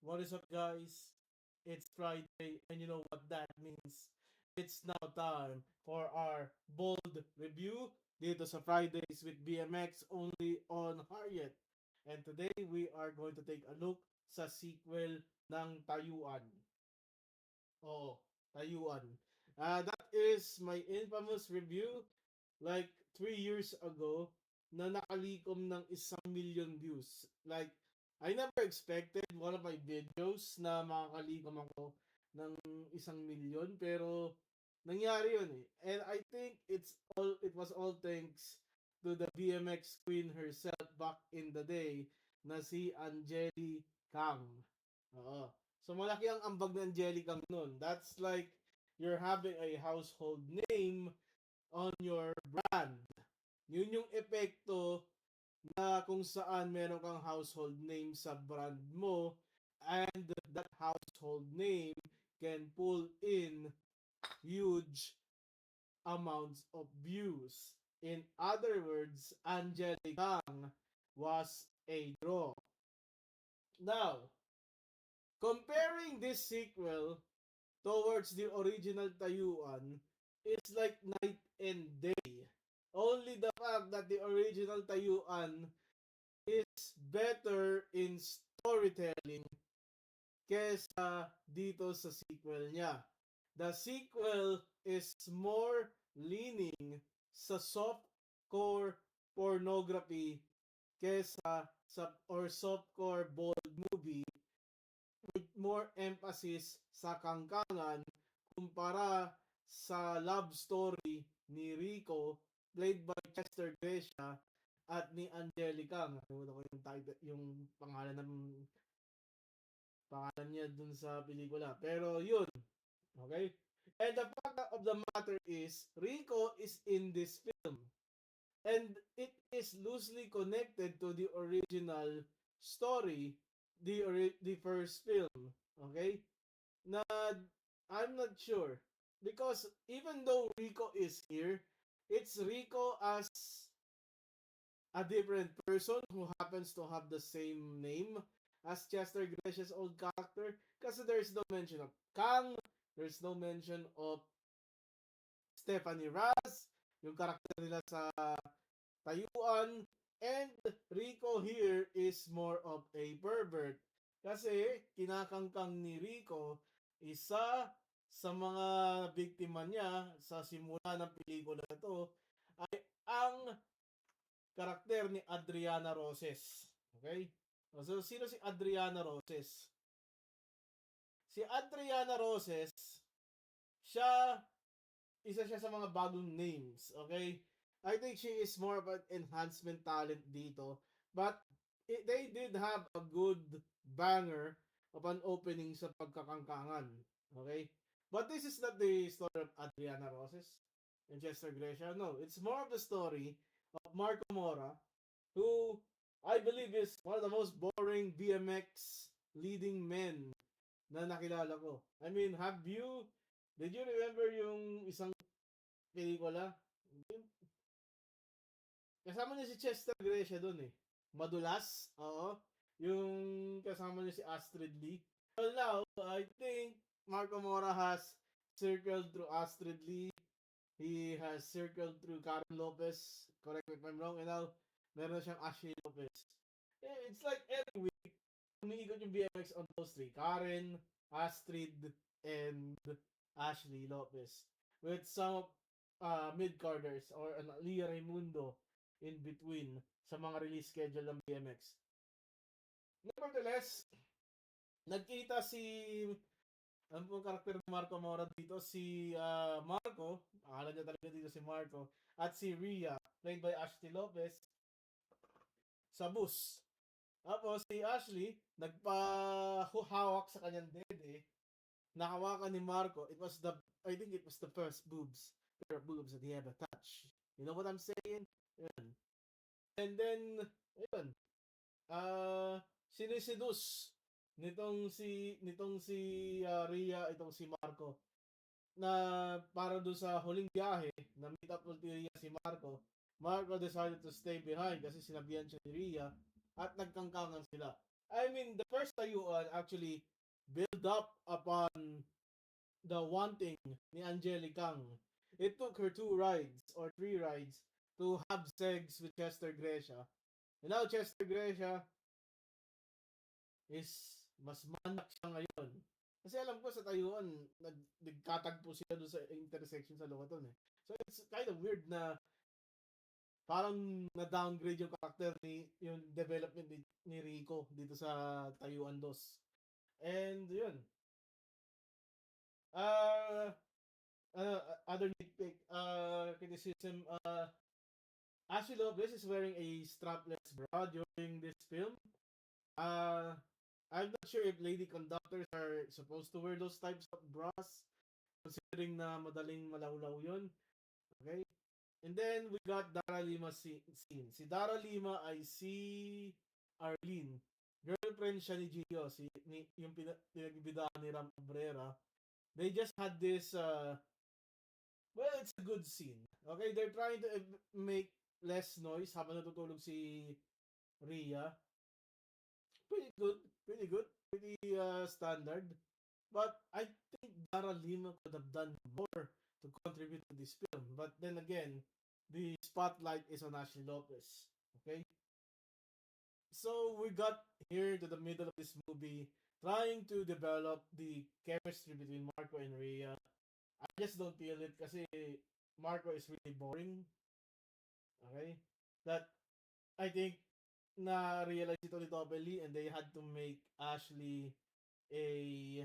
What is up, guys? It's Friday, and you know what that means. It's now time for our bold review dito sa Fridays with BMX only on Harriet. And today we are going to take a look sa sequel ng Tayuan. Oo, Tayuan. That is my infamous review like 3 years ago na nakalikom ng 1 million views. Like, I never expected one of my videos na makakalikom ako ng 1 million, pero nangyari yun eh. And I think it was all thanks to the BMX queen herself back in the day na si Angeli Kang. Oo. So malaki ang ambag ng Angeli Kang nun. That's like you're having a household name on your brand. Yun yung epekto na kung saan meron kang household name sa brand mo, and that household name can pull in huge amounts of views. In other words, Angelica was a draw. Now, comparing this sequel towards the original Tayuan is like night and day. Only the fact that the original Tayuan is better in storytelling kesa dito sa sequel niya. The sequel is more leaning sa softcore pornography kesa sa or softcore bold movie with more emphasis sa kangkangan kumpara sa love story ni Rico played by Chester Gracia at ni Angelica. Nakalimutan ko yung title, yung pangalan niya dun sa pelikula. Pero yun, okay? And the fact of the matter is, Rico is in this film. And it is loosely connected to the original story, the first film. Okay? Na I'm not sure. Because even though Rico is here, it's Rico as a different person who happens to have the same name as Chester Grecia's old character. Kasi there's no mention of Kang, there's no mention of Stephanie Raz, yung karakter nila sa Tayuan, and Rico here is more of a pervert. Kasi kinakangkang ni Rico isa sa mga biktima niya sa simula ng pelikula na to ay ang karakter ni Adriana Roses. Okay? So, sino si Adriana Roses? Si Adriana Roses, siya, isa siya sa mga bagong names. Okay? I think she is more of an enhancement talent dito. But they did have a good banger of an opening sa pagkakangkangan. Okay? But this is not the story of Adriana Roses and Chester Gracia. No, it's more of the story of Marco Mora, who I believe is one of the most boring BMX leading men na nakilala ko. I mean, did you remember yung isang pelikula? Kasama niya si Chester Gracia doon eh. Madulas, oo. Yung kasama niya si Astrid Lee. Well now, I think Marco Mora has circled through Astrid Lee. He has circled through Karen Lopez. Correct me if I'm wrong. And now, meron siyang Ashley Lopez. It's like every week, umiikot yung BMX on those three. Karen, Astrid, and Ashley Lopez. With some mid-carders or Lia Raimundo in between sa mga release schedule ng BMX. Nevertheless, nagkita si ano pong karakter ni Marco Mora dito? Si Marco, akala niya talaga dito si Marco, at si Rhea, played by Ashley Lopez, sa bus. Tapos si Ashley, nagpa-hawak sa kanyang dede, nakawakan ni Marco. I think it was the first pair of boobs that he ever touched. You know what I'm saying? Yun. And then, ayun, sinisidus nitong si Rhea, itong si Marco, na para doon sa huling biyahe na meet up ulterior si Marco. Marco decided to stay behind kasi sinabihan siya ni Rhea at nagkangkangan sila. I mean, the first tayuan actually build up upon the wanting ni Angelicang. It took her 2 rides or 3 rides to have sex with Chester Gracia. And now Chester Gracia is mas manak siya ngayon. Kasi alam ko sa Tayuan, nagkatagpo sila doon sa intersection sa Locaton eh. So it's kind of weird na parang na-downgrade yung character yung development ni Rico dito sa Tayuan 2. And yun. Uh, other nitpick, criticism, Ashley Lopez is wearing a strapless bra during this film. Uh, I'm not sure if lady conductors are supposed to wear those types of bras, considering na madaling malawlaw yun. Okay? And then, we got Dara Lima scene. Si Dara Lima ay si Arlene. Girlfriend siya ni Gio, yung pinagbibidahan ni Ram Cabrera. They just had this, well, it's a good scene. Okay, they're trying to make less noise habang natutulog si Rhea. Pretty good, pretty good, pretty standard. But I think Dara Lima could have done more to contribute to this film. But then again, the spotlight is on Ashley Lopez. Okay? So we got here to the middle of this movie trying to develop the chemistry between Marco and Rhea. I just don't feel it kasi Marco is really boring. Okay? That I think na-realize ito ni Tobeli and they had to make Ashley a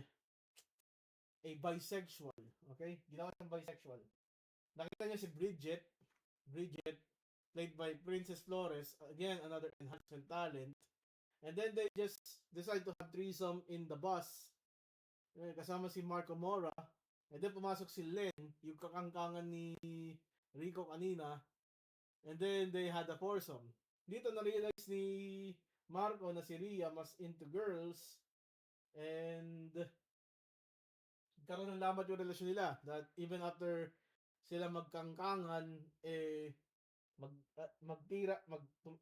bisexual. Okay? Ginawa ng bisexual. Nakita niya si Bridget, played by Princess Flores, again, another enhancement talent. And then they just decide to have threesome in the bus. Kasama si Marco Mora. And then pumasok si Len, yung kakangkangan ni Rico kanina. And then they had a foursome. Dito na-realize ni Marco na si Rhea mas into girls. And karoon ng lamat yung relasyon nila. That even after sila magkangkangan,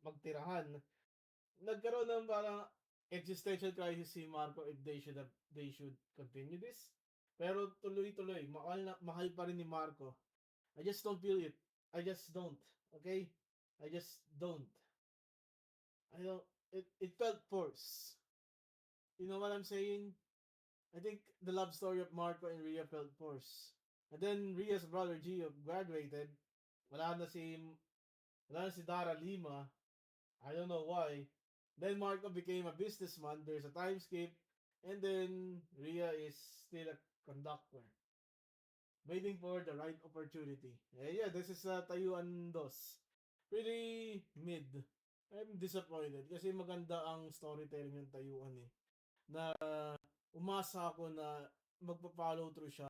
magtirahan, nagkaroon ng parang existential crisis si Marco if they should continue this. Pero tuloy-tuloy, mahal pa rin ni Marco. I just don't feel it. I just don't. Okay? I just don't. I don't. It felt forced. You know what I'm saying? I think the love story of Marco and Rhea felt forced. And then Rhea's brother Gio graduated. Wala na si Dara Lima. I don't know why. Then Marco became a businessman. There's a time skip. And then Rhea is still a conductor. Waiting for the right opportunity. Yeah, this is Tayuan Dos. Pretty mid. I'm disappointed kasi maganda ang storytelling ng Tayuan eh. Na umasa ako na magpa-follow through siya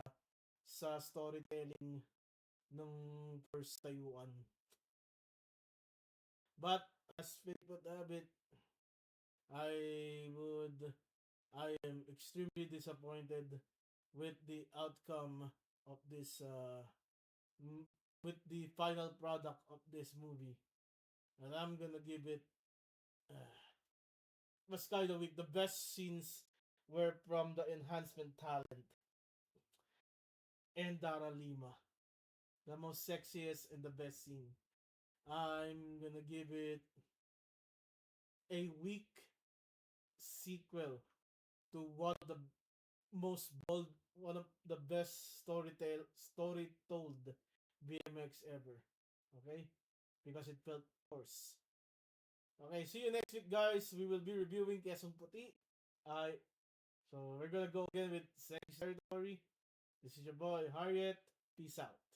sa storytelling ng first Tayuan. But as fate would have it, I am extremely disappointed with the outcome of this with the final product of this movie. And I'm gonna give it was kind of weak. The best scenes were from the enhancement talent and Dara Lima. The most sexiest and the best scene. I'm gonna give it a weak sequel to one of the best story told BMX ever. Okay? Because it felt forced. Okay, see you next week, guys. We will be reviewing Quezon Puti. So we're gonna go again with Sex Territory. This is your boy Harriet. Peace out.